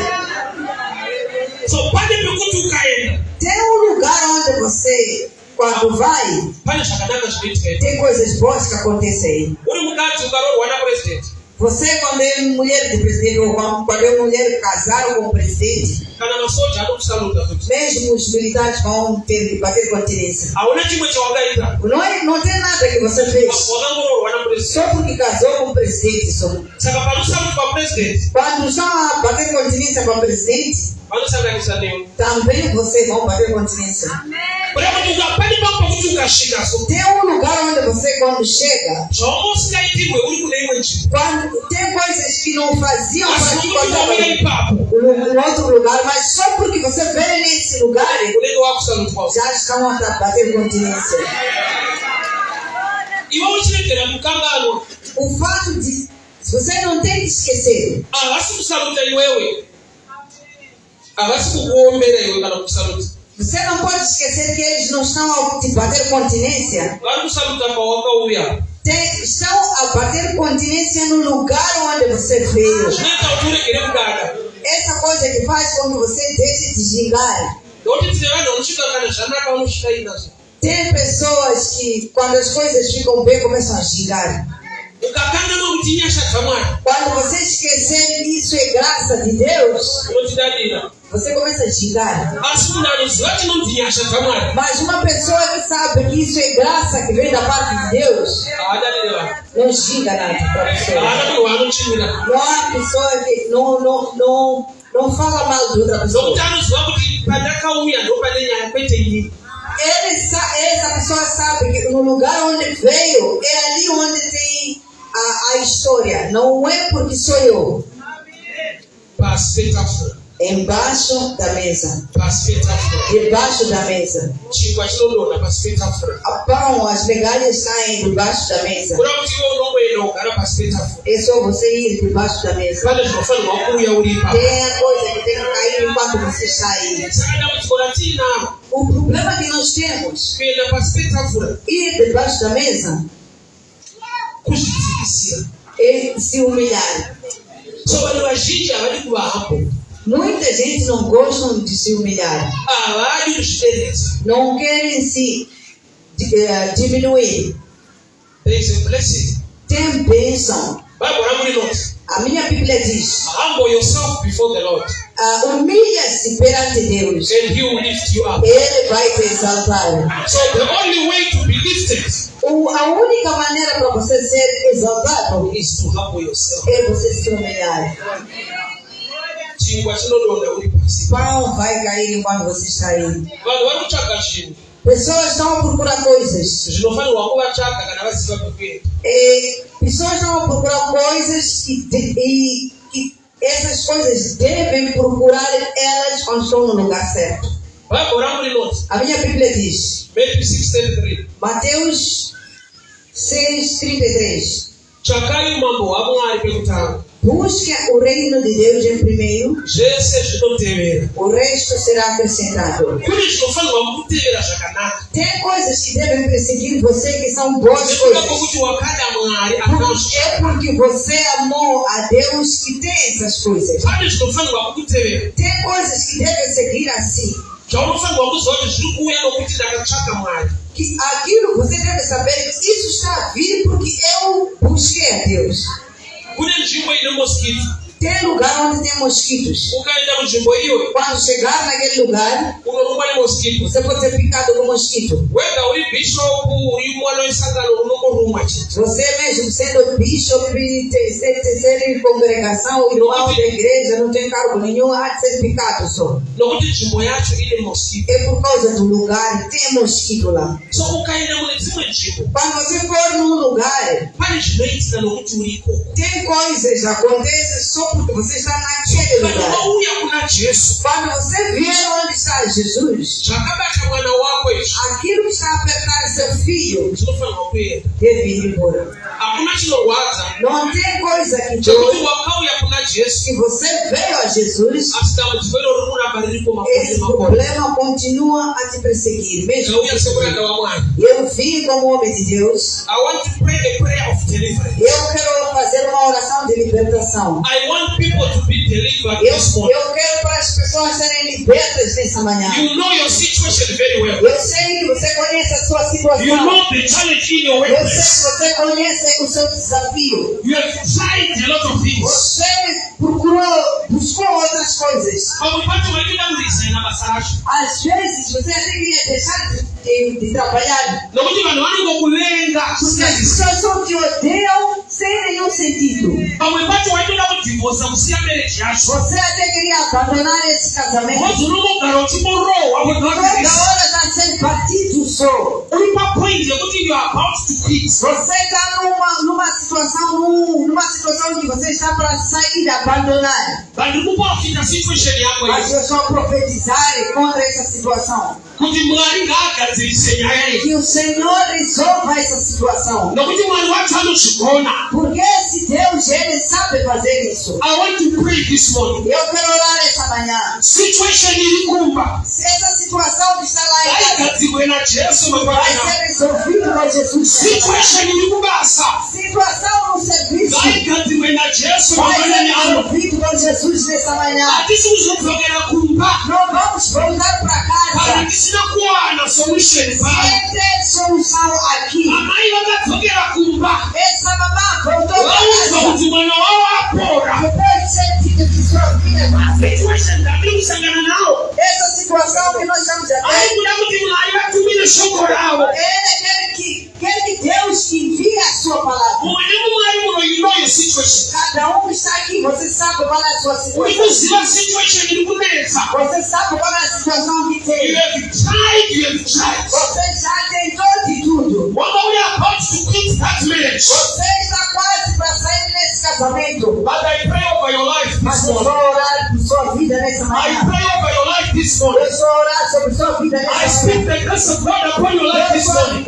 So pane pekuti ukaenda Tem um lugar onde você, quando vai, pane zvakanaka zvinoitika ita. tem coisas boas que acontecem aí. Uri mukadzi ukaroorwa napurezidendi Você, quando é mulher de presidente, ou quando é mulher casar com o presidente, kana masoja anokusaluta kuti mesmo os militares vão ter que bater continência. hauna chimwe chawakaita Não tem nada que você fez wakangoroorwa napurezidendi. só porque casou com o presidente. Só. Saka panosalutswa purezidendi Quando estão a bater continência com o presidente, vanosanganisa newe. também vocês vão bater continência. Kuda kuti ukapani pamwe pakuti ukasvika so Tem um lugar onde você, quando chega, zvaumo usingaitirwe uri kune imwe nzvimbo tem coisas que não faziam para asi ti nokuti quando wauya estava ipapo em outro lugar, mas só porque você veio nesse lugar, unenge wakusalutswa. já estão a bater continência. Iwe uchiregera mukanganwa O fato de você não tem que esquecer, havasi kusaluta iwewe, havasi kukuombera iwe kana kusaluta. você não pode esquecer que eles não estão a te bater continência, Vari kusaluta pawakauya estão a bater continência no lugar onde você veio. zvinoita kuti uregere kudada. Essa coisa que faz com que você deixe de gingar. Nokuti tine vanhu vanosvika kana zvanaka vanosvika inazvo. Tem pessoas que, quando as coisas ficam bem, começam a gingar. Ukakanda nokuti inyasha dzaMwari Quando você esquecer que isso é graça de Deus, unotidadira. você começa a gingar. Asi munhu anoziva chinonzi nyasha dzaMwari Mas uma pessoa que sabe que isso é graça que vem da parte de Deus, haadadire vanhu, não ginga nada para a pessoa. haana munhu waanochimira. Não há pessoa que não fala mal de outra pessoa. Nokuti anoziva kuti pandakauya ndopane nyaya kwete ini. Essa pessoa sabe que no lugar onde veio, é ali onde tem a história. Não é porque sou eu. Pasi petafura, Embaixo da mesa. pasi petafura, Debaixo da mesa. chingwa chinodonha pasi petafura. A pão, as migalhas caem debaixo da mesa. Kuda kuti iwe unongoenda kugara pasi petafura. É só você ir debaixo da mesa. Pane zvinofanirwa kuuya uri ipapo. Tem a coisa que tem que cair enquanto você está aí. Saka dambudziko ratiinaro O problema que nós temos, kuenda pasi petafura ir debaixo da mesa, kuzvidzikisira. e se humilhar. So vanhu vazhinji havadi kuva humble. Muita gente não gosta de se humilhar. Havadi kuzvideredza. Não querem se diminuir. There is a blessing. Tem bênção. Bible rangu rinoti, A minha Bíblia diz: humble yourself before the Lord humilha-se perante Deus. and He will lift you up. Ele vai te exaltar. So the only way to be lifted A única maneira para você ser exaltado is to humble yourself. é você se humilhar. Chingwa chinodonda uri pasi. Pão vai cair enquanto você está aí. Vanhu vari kutsvaga chinhu Pessoas estão a procurar coisas. zvinofanirwa kuvatsvaga kana vaziva pekuenda. Pessoas estão a procurar coisas e essas coisas devem procurar elas quando estão no lugar certo. Bible rangu rinoti, A minha Bíblia diz, Matthew 6:33, Mateus 6:33. tsvakai umambo hwaMwari pekutanga, Busque o reino de Deus em primeiro, zvese zvinotevera. o resto será acrescentado. Kune zvinofanirwa mukutevera zvakanaka. Tem coisas que devem perseguir você que são boas Nekuda coisas. kwokuti wakada Mwari É akazvitsvaka. porque você amou a Deus que tem essas coisas. Pane zvinofanirwa kukutevera. Tem coisas que devem seguir assim. Zvaunofanirwa kuziva kuti zviri kuuya nokuti ndakatsvaka Mwari. Que aquilo você deve saber que isso está a vir porque eu busquei a Deus. Kune nzvimbo ine mosquito. Tem lugar onde tem mosquitos. Ukaenda kunzvimbo iyoyo Quando chegar naquele lugar, unorumwa nemosquito. você pode ser picado com mosquito. Wega uri bishop, uri mwana wesangano unomorumwa chete. Você mesmo sendo bishop, ser congregação, irmão da igreja, não tem cargo nenhum, há de ser picado só. Nokuti nzvimbo yacho ine mosquito. É por causa do lugar, tem mosquito lá. So ukaenda mune dzimwe nzvimbo Quando você for num lugar, pane zvinoitika nokuti uri ikoko. tem coisas que acontecem só porque você está naquele Kana lugar. wauya kuna Jesu, Quando você vier onde está Jesus, zvakabata mwana wako izvi aquilo que está a apertar seu filho zvinofanirwa kuenda. deve ir embora. Hakuna chinorwadza Não tem coisa que chekuti dói wakauya kuna Jesu que você veio a Jesus, asi dambudziko iro riri kuramba riripo makore esse nemakore. problema continua a te perseguir. Mesmo Ndauya semuranda waMwari. eu vim como homem de Deus, I want to pray a prayer of deliverance. eu quero fazer uma oração de libertação. I want people to be delivered this morning. Eu quero para as pessoas serem libertas nessa manhã. You know your situation very well. Eu sei que você conhece a sua situação. You know the challenge in your Eu sei workplace. que você conhece o seu desafio. You have tried a lot of things. Você buscou outras coisas. Pamupati waikuda kuresigna basa racho. Às vezes você até queria deixar de trabalhar. Nokuti vanhu vanongokuvenga Porque as pessoas só te odeiam sem nenhum sentido. pamwe pacho waitoda kudhivosa kusiya mereji yacho. Você até queria abandonar esse casamento. Kozi unongogara uchimorohwa Toda kuti hora está sendo partido só. uri papoint yekuti you are about to quit. Você está numa situação que você está para sair e abandonar. Vandiri kuprofita situation yako Mas iyi eu só profetizar contra essa situação. kuti Mwari ngaagadzirise nyaya iyi. Que o Senhor resolva essa situação. Nokuti Mwari wacho anozvigona. Porque esse Deus, Ele sabe fazer isso. I want to pray this morning. Eu quero orar essa manhã. Situation iri kumba Essa situação que está lá em casa ngaigadzirwe naJesu vai mangwanani. ser resolvida por Jesus. Situation iri kubasa Situação no serviço ngaigadzirwe naJesu vai ser mangwanani ano. resolvida por Jesus nessa manhã. Hatisi kuzodzokera kumba Não vamos voltar para kana casa tisina kuwana solution pano. sem ter solução aqui. Amai vakadzokera kumba Essa mamã voltou para vaudza casa kuti mwana wavo apora. depois de ser dito que sua filha nasceu. Situation ndandiri kusangana nawo Essa situação que nós estamos a ari ter, kuda kuti Mwari vatumire shoko ravo. Ele quer que Deus envie a sua palavra. Mumwe nemumwari muno you know your situation. Cada um está aqui, você sabe qual é a sua Uri situação. kuziva situation iri kunetsa. Você sabe qual é a situação que You tem. have tried. Você já tentou de tudo. Wanga we are about to quit that marriage. Você está quase para sair nesse casamento. But I pray over your life Mas this eu vou morning. orar por sua vida nessa I manhã. pray over your life this morning. Eu vou orar sobre sua vida I nessa speak manhã. the grace of God upon your life this morning.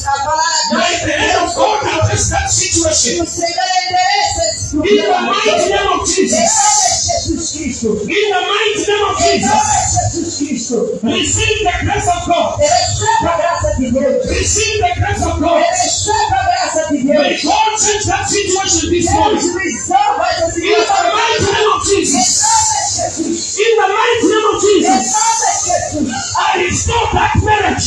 A palavra May the hand of God address that situation. o Senhor endereça esse In the problema. mighty name of Em Jesus. nome de Jesus Cristo. In the mighty name of Em nome Jesus. de Jesus Cristo. Receive the grace of God. Receba a graça de Deus. Receive the grace of God. Receba a graça May God change that situation this morning. In the mighty name of Jesus. In the mighty name of Jesus. I restore that marriage.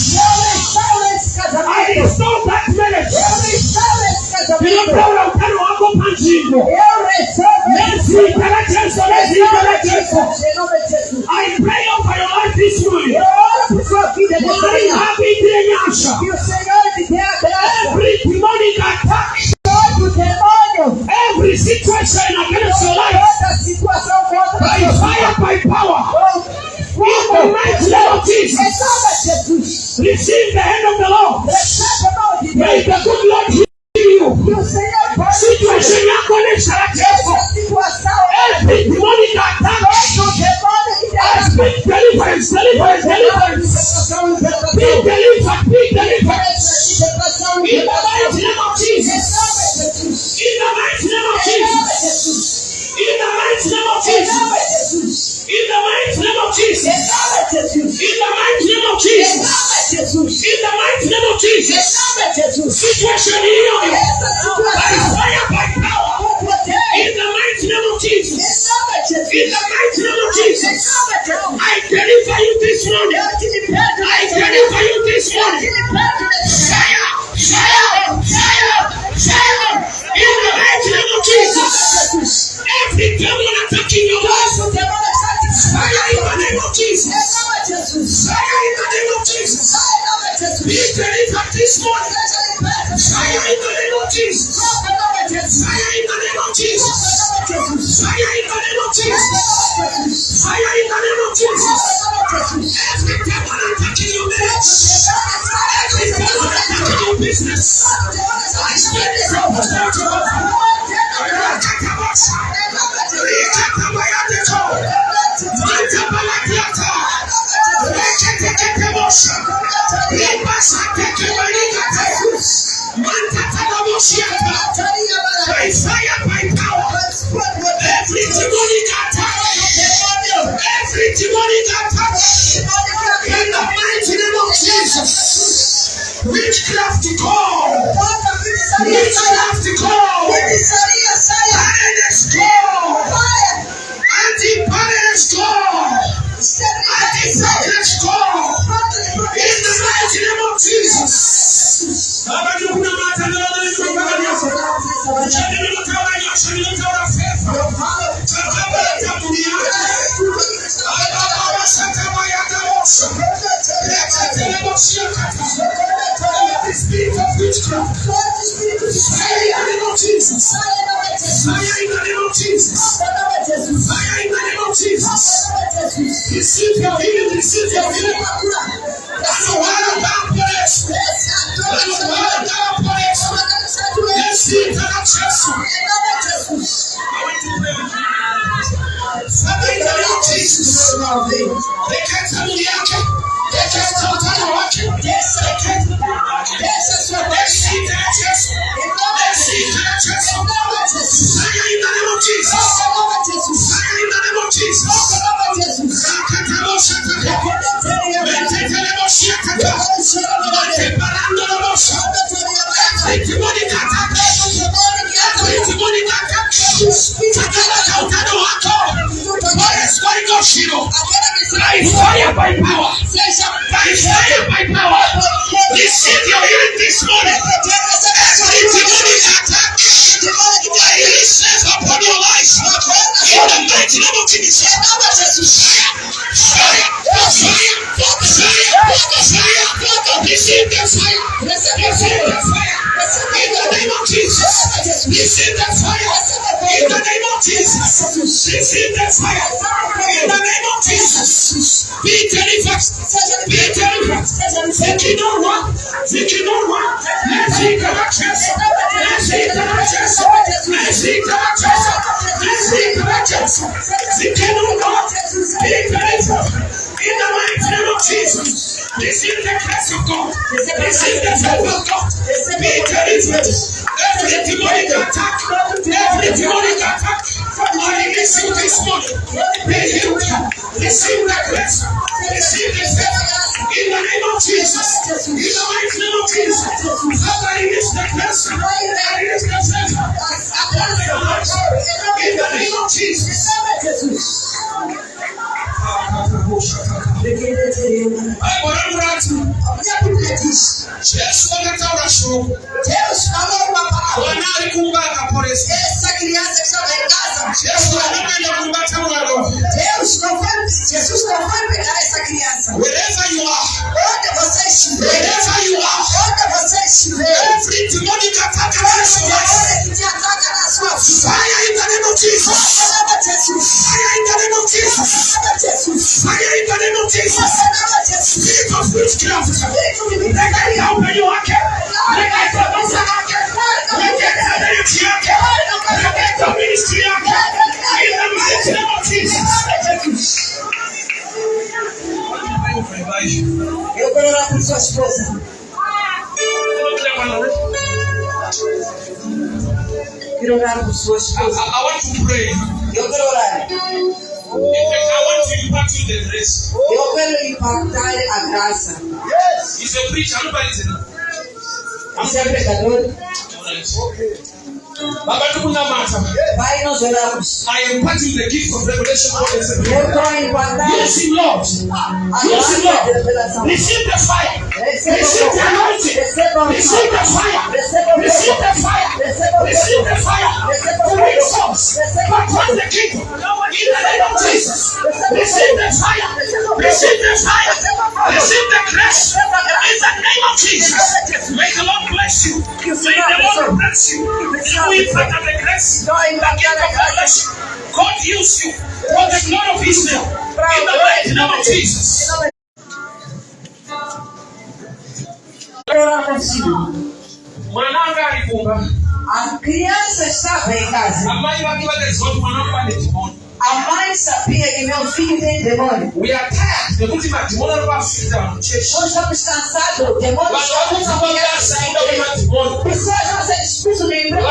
I restore that marriage. I pray over your life this morning. Every demonic attack, every situation against your life, by fire, by power, in the mighty name of Jesus, receive the hand of the Lord. May the good Lord heal you. Situation yako imesharateka. Every demonic attack, I speak deliverance, deliverance, deliverance. Be delivered, be delivered. In the mighty name of Jesus. In the mighty name of Jesus. In the mighty name of Jesus. In the mighty name of Jesus. In the mighty name of Jesus. In the mighty name of Jesus. Situation heal you. By fire, by power. In the mighty name of Jesus. In the mighty name of Jesus. I deliver you this morning. I deliver you this morning. Fire, fire, fire, fire. In the mighty name of Jesus. Every demon attacking your life. Fire in the name of Jesus. Fire in the name of Jesus. Be delivered this morning. Fire in the name of Jesus. Fire in the name of Jesus. Fire in the name of Jesus. Fire in the name of Jesus. Every demon attacking your marriage. Every demon attacking your business. I stand in front of the by fire, by power, every demonic attack, every demonic attack, in the mighty name of Jesus, witchcraft God, witchcraft God, barrenness God, anti-barrenness God, anti-sickness God, in the mighty name of Jesus. The spirit of witchcraft, fire in the name of Jesus, fire in the name of Jesus, fire in the name of Jesus. Receive your healing, receive your healing. That's a word of God, praise. That's a word of God, praise. Receive the Jesus. Father, in the name of Jesus, they can't tell me yake. They can't tell me wake. Let's see that Jesus. Let's see that Jesus. Fire in the name of Jesus. Fire in the name of Jesus. By fire, by power. By fire, by power. Receive your healing this morning. Every demonic attack, I release upon your life. In the mighty name of Jesus. Fire, fire, fire, fire. Receive the fire. Receive the fire. In the name of Jesus. Receive the fire. In the name of Jesus. Receive the fire. In the name of Jesus. Be delivered. Be delivered. Thinking on one. Thinking on one. Let's see the actions. Let's see the actions. Let's see the actions. Let's see the actions. Thinking on one. Be delivered. In the mighty name of Jesus. Receive the grace of God. Receive the favor of God. Be delivered. Every demonic attack. Every demonic attack. I release you this morning. Be healed. Receive the grace. Receive the favor. In the name of Jesus. In the mighty name of Jesus. Father, release the grace. Deus falou uma palavra. Essa criança que estava em casa. Jesus não foi pegar essa criança. Wherever you are, onde você estiver, wherever you are, onde você estiver, every demonic attack against your life, que te ataca na sua vida, fire in the name of Jesus. Fire in the name of Jesus. Fire in the name of Jesus. Spirit of witchcraft, let it help when you are kept. Let it help when you are kept. Let it help when you are kept. Let it help ministry you are kept. In the mighty name of Jesus. Eu quero orar por sua esposa. Quero orar por sua esposa. I want to pray. Eu quero orar. In fact, I want to impart you the grace. Eu quero impactar a graça. He's a preacher. Nobody's in. Você é pregador? Pai, nós oramos. I impart you the gift of revelation. Eu estou impactando. Yes, Lord. Yes, Lord. Receive the fire. Receive the anointing. Receive the fire. Receive the fire. Receive the fire. To win souls. To advance the kingdom. In the name of Jesus. Receive the fire. Receive the fire. Receive the grace. In the name of Jesus. May the Lord bless you. May the Lord bless you. We pray that the grace, the gift of revelation, God use you for the glory of Israel. In the mighty name of Jesus. A criança estava em casa. A mãe sabia que meu filho tem demônio. We are tired. Nós estamos cansados. Demônios pessoas não se disputam de lembrar.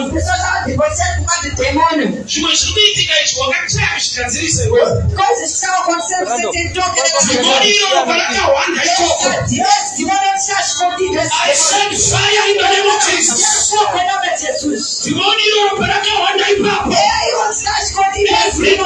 Pessoas estavam divorciando por causa de demônio. Coisas que estavam acontecendo sem ter troca de demônio está escondido. I send fire in the name of Jesus. Every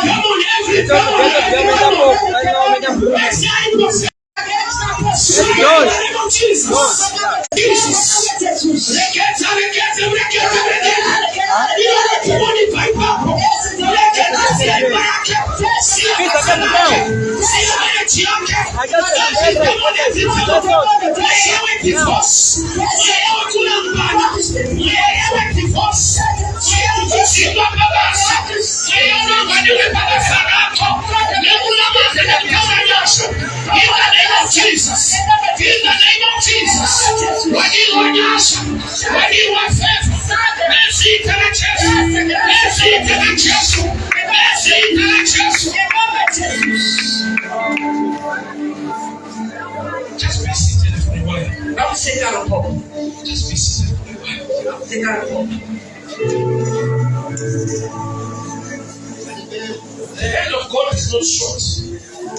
Jesus. In the name of Jesus. When you are nice, when you are faithful, mercy to the church, mercy to the church, mercy to the church. Just be seated for a while. Vamos sentar um pouco. Just be seated for a while. Vamos sentar um pouco. The hand of God is not short. A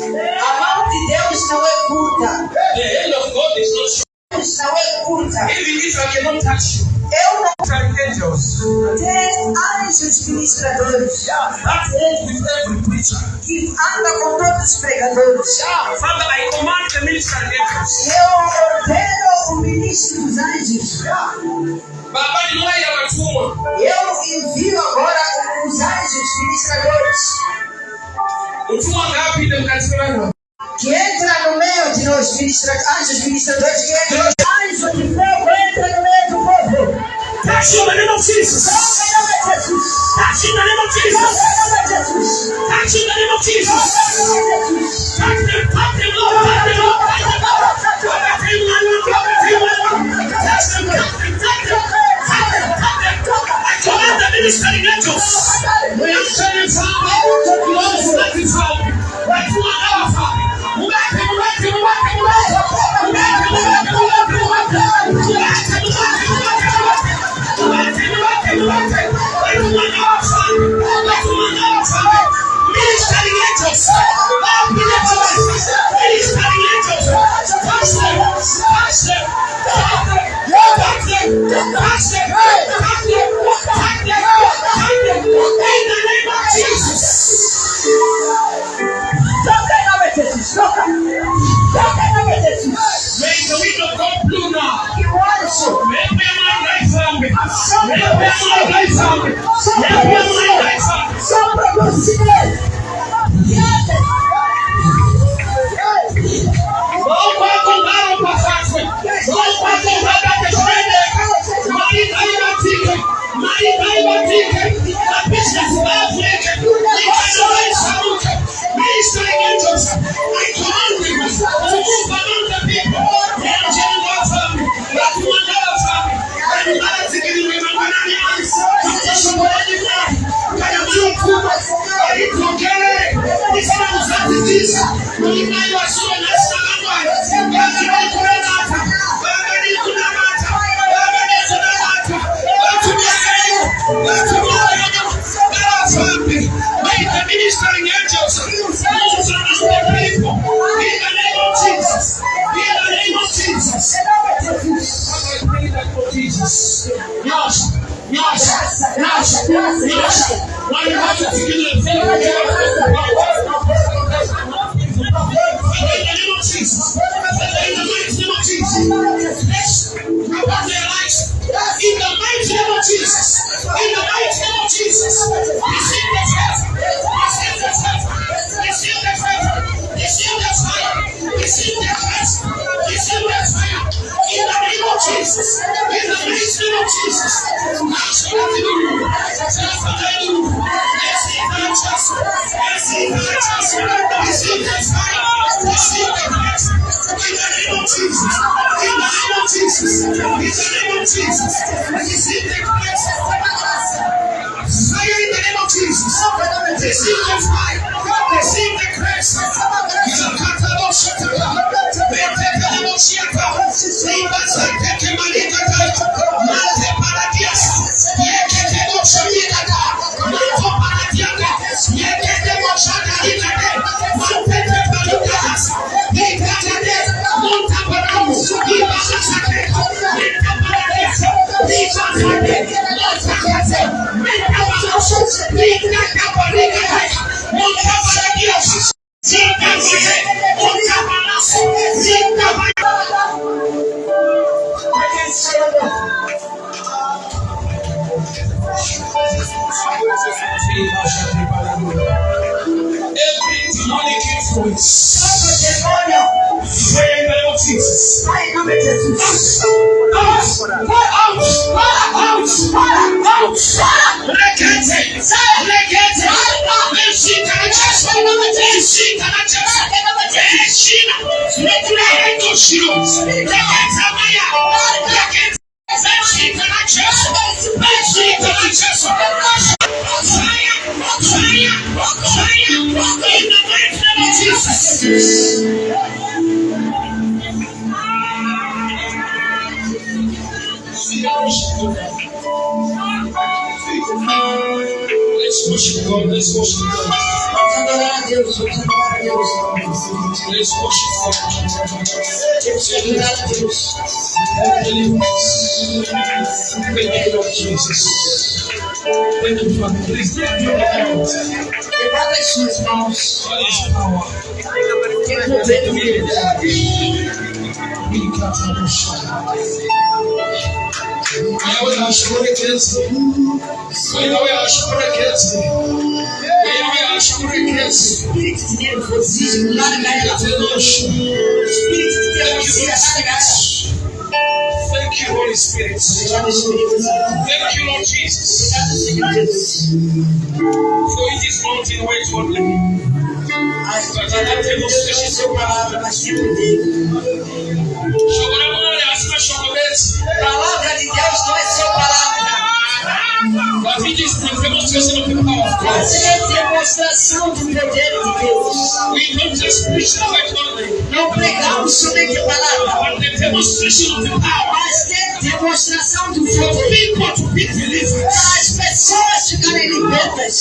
mão de Deus não é curta. The hand of God is not short. Deus não é curta. Even if I cannot touch you, Eu não try angels tenho anjos ministradores that walk with every preacher. que andam com todos os pregadores. Father, I command the ministering angels. Eu ordeno o ministro dos anjos. Baba, não é a tua. Eu envio agora os anjos ministradores Utuma ngapi ndio mkaziona? que entra no meio de nós, anjos ministradores que entram. Anjos de fogo entra no meio do povo. Touch in the name of Jesus. Touch in the name of Jesus. Touch in the name of Jesus. Touch them, touch them, Lord, touch them, Lord, touch them, Lord. Touch them, Lord, touch them, Lord. Touch them, touch them, touch them, touch them, touch them. I command the ministering angels. We are standing firm. We are standing firm. Right to our Father. Touch them. May the wind of God blow now. May my right hand be. May my right hand be. May my right hand ministering angels move around the people in the name of Jesus. In the name of Jesus. I pray that for Jesus. Yes. Why you have to begin to think in the name of Jesus. In the mighty name of Jesus. Upon their lives. In the mighty name of Jesus. In the mighty name of Jesus. Receive the faith. Receive the faith. Receive the faith. Receive the fire. Receive the grace. Receive the fire. In the name of Jesus. In the mighty name of Jesus. Every demonic influence, pray in the name of Jesus. Let's worship God. Let's worship God. Let's worship God. Thank you, Lord Jesus. Thank you, Father. Please lift your hands. God is power. Thank you, Holy Spirit. Thank you, Lord Jesus. For it is not in words only, but in the demonstrations of power. Palavra de Deus não é só palavra. But it is the demonstration of the power of God. É demonstração do poder de Deus. We don't just preach the word only. Não pregamos somente a palavra. But the demonstration of the power. Mas demonstração do poder. For people to be delivered. Para as pessoas ficarem libertas.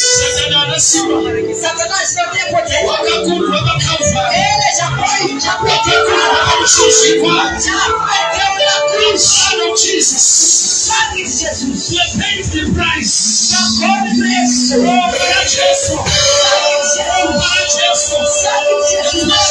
Satanás não tem poder. Ele já foi. Já perdeu na cruz. Of Jesus. Sangue de Jesus. The paid the price. Pagou o preço. Sangue de Jesus. Sangue de Jesus. Sangue de Jesus.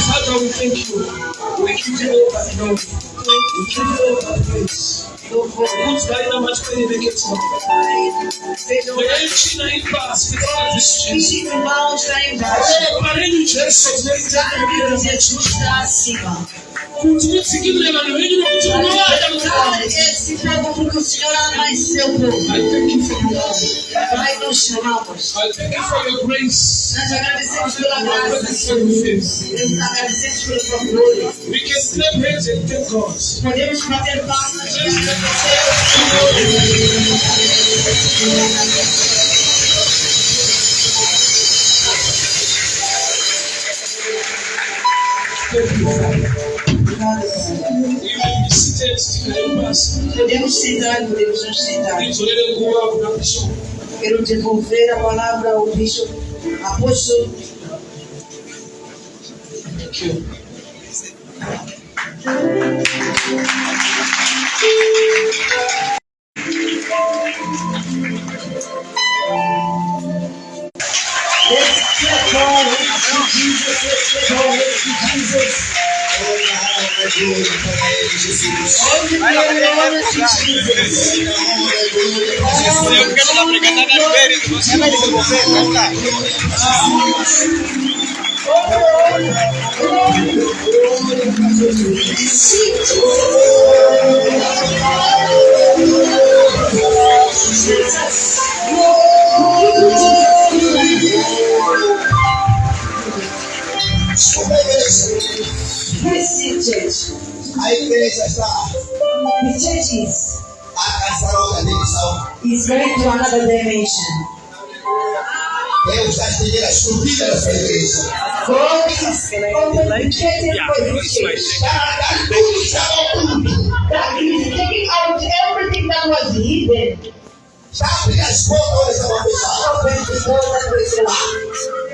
Father, we thank you. We give you all the glory. We give you all the praise. Who's by the much when you make it more? We are China in past because this Jesus. Continue to give them an original to know I thank you for your love. I thank you for your grace. I thank you for your faith. We can clap hands and thank God. You may be seated to help us. Podemos sentar, podemos nos sentar. Quero devolver a palavra ao Bishop Apóstolo. Thank you. Let's clap all to Jesus. Let's clap all to Jesus. All the glory and honor to Jesus. A igreja está The church is going to another dimension. Deus está estendendo as cortinas da sua igreja. God is opening the curtain for His church. That He is taking out everything that was hidden. Já abre as portas da sua Open the door that was locked.